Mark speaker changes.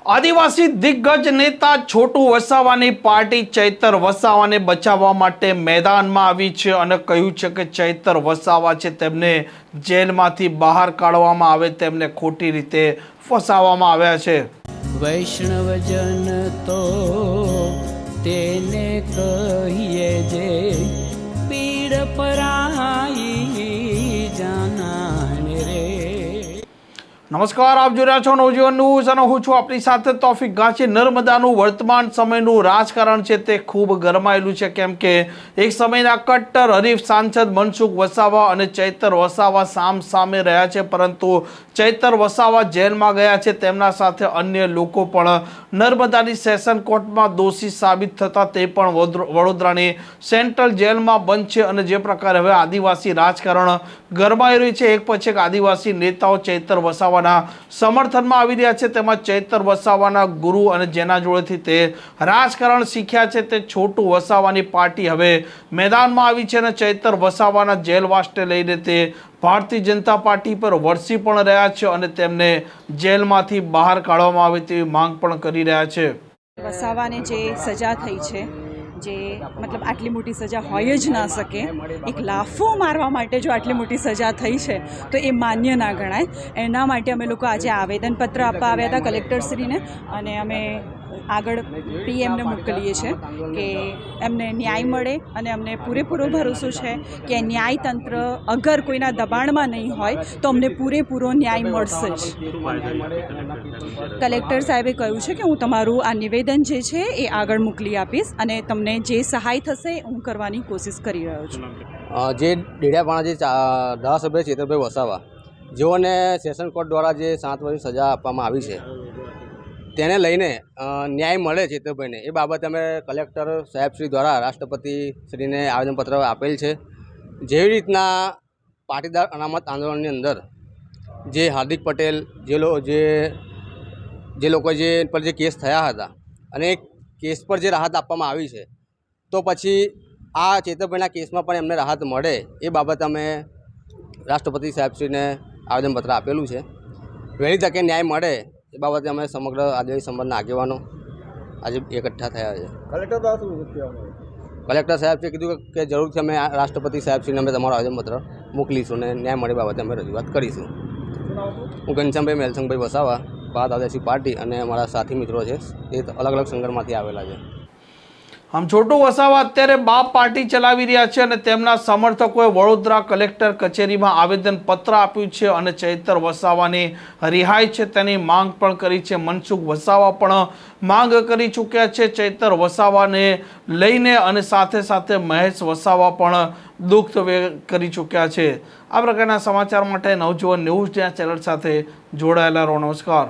Speaker 1: આદિવાસી દિગ્ગજ નેતા છોટુ વસાવાની પાર્ટી ચૈતર વસાવાને બચાવવા માટે મેદાનમાં આવી છે અને કહ્યું છે કે ચૈતર વસાવા છે તેમને જેલમાંથી બહાર કાઢવામાં આવે, તેમને ખોટી રીતે ફસાવવામાં આવ્યા છે।
Speaker 2: વૈષ્ણવજન તો તેને કહીએ જે પીડ પરાઈ જાનાને રે।
Speaker 1: નમસ્કાર, આપ જોઈ રહ્યા છો નવજીવન ન્યૂઝ અને હું છું આપણી સાથે તોફિક ગાંચી। નર્મદાનું વર્તમાન સમયનું રાજકારણ છે તે ખૂબ ગરમાયેલું છે, કેમ કે એક સમયના કટ્ટર હરીફ સાંસદ મનસુખ વસાવા અને ચૈતર વસાવા સામ સામે રહ્યા છે, પરંતુ ચૈતર વસાવા જેલમાં ગયા છે। તેમના સાથે અન્ય લોકો પણ નર્મદાની સેશન કોર્ટમાં દોષી સાબિત થતા તે પણ વડોદરાની સેન્ટ્રલ જેલમાં બંધ છે। અને જે પ્રકારે હવે આદિવાસી રાજકારણ ગરમાઈ રહ્યું છે, એક પછી એક આદિવાસી નેતાઓ ચૈતર વસાવા સમર્થનમાં આવી રહ્યા છે। તેમાં ચૈતર વસાવાના ગુરુ અને જેના જોડેથી તે રાજકારણ શીખ્યા છે તે છોટુ વસાવાની પાર્ટી હવે મેદાનમાં આવી છે અને ચૈતર વસાવાના જેલવાસને લઈને તે ભારતીય જનતા પાર્ટી પર વરસી પણ રહ્યા છે અને તેમને જેલમાંથી બહાર કાઢવામાં આવે તેવી માંગ પણ કરી રહ્યા છે।
Speaker 3: વસાવાને જે સજા થઈ છે, જે મતલબ આટલી મોટી સજા હોય જ ના શકે, એક લાફો મારવા માટે જો આટલી મોટી સજા થઈ છે તો એ માન્ય ના ગણાય। એના માટે અમે લોકો આજે આવેદનપત્ર આપવા આવ્યા હતા કલેક્ટરશ્રીને, અને અમે આગળ પીએમને મોકલીએ છીએ કે એમને ન્યાય મળે, અને અમને પૂરેપૂરો ભરોસો છે કે ન્યાયતંત્ર અગર કોઈના દબાણમાં નહીં હોય તો અમને પૂરેપૂરો ન્યાય મળશે જ। કલેક્ટર સાહેબે કહ્યું છે કે હું તમારું આ નિવેદન જે છે એ આગળ મોકલી આપીશ અને તમને જે સહાય થશે હું કરવાની કોશિશ કરી રહ્યો છું।
Speaker 4: જે ડેડિયાપાડા જે ધારાસભ્ય ચેતરભાઈ વસાવા, જેઓને સેશન કોર્ટ દ્વારા જે 7 વર્ષની સજા આપવામાં આવી છે, તેને લઈને ન્યાય મળે ચેતરભાઈને એ બાબતે અમે કલેક્ટર સાહેબશ્રી દ્વારા રાષ્ટ્રપતિશ્રીને આવેદનપત્ર આપેલ છે। જેવી રીતના પાટીદાર અનામત આંદોલનની અંદર જે હાર્દિક પટેલ જે લોકો જે પર જે કેસ થયા હતા અને એ કેસ પર જે રાહત આપવામાં આવી છે, તો પછી આ ચેતરભાઈના કેસમાં પણ એમને રાહત મળે એ બાબતે અમે રાષ્ટ્રપતિ સાહેબશ્રીને આવેદનપત્ર આપેલું છે। વહેલી તકે ન્યાય મળે એ બાબતે અમે સમગ્ર આદિવાસી સમાજના આગેવાનો આજે એકઠા થયા છે। કલેક્ટર સાહેબે કીધું કે જરૂરથી અમે રાષ્ટ્રપતિ સાહેબશ્રીને અમે તમારું આવેદનપત્ર મોકલીશું અને ન્યાય મળે બાબતે અમે રજૂઆત કરીશું। હું ઘનશ્યામભાઈ મેલસંગભાઈ વસાવા, ભારત આદિવાસી પાર્ટી, અને અમારા સાથી મિત્રો છે એ અલગ અલગ સંગઠનમાંથી આવેલા છે।
Speaker 1: આમ છોટુ વસાવા અત્યારે બાપ પાર્ટી ચલાવી રહ્યા છે અને તેમના સમર્થકોએ વડોદરા કલેક્ટર કચેરીમાં આવેદનપત્ર આપ્યું છે અને ચૈતર વસાવાની રિહાઈ છે તેની માંગ પણ કરી છે। મનસુખ વસાવા પણ માંગ કરી ચૂક્યા છે ચૈતર વસાવાને લઈને, અને સાથે સાથે મહેશ વસાવા પણ દુઃખ વ્યક્ત કરી ચૂક્યા છે। આ પ્રકારના સમાચાર માટે નવજીવન ન્યૂઝ ચેનલ સાથે જોડાયેલા રહો। નમસ્કાર।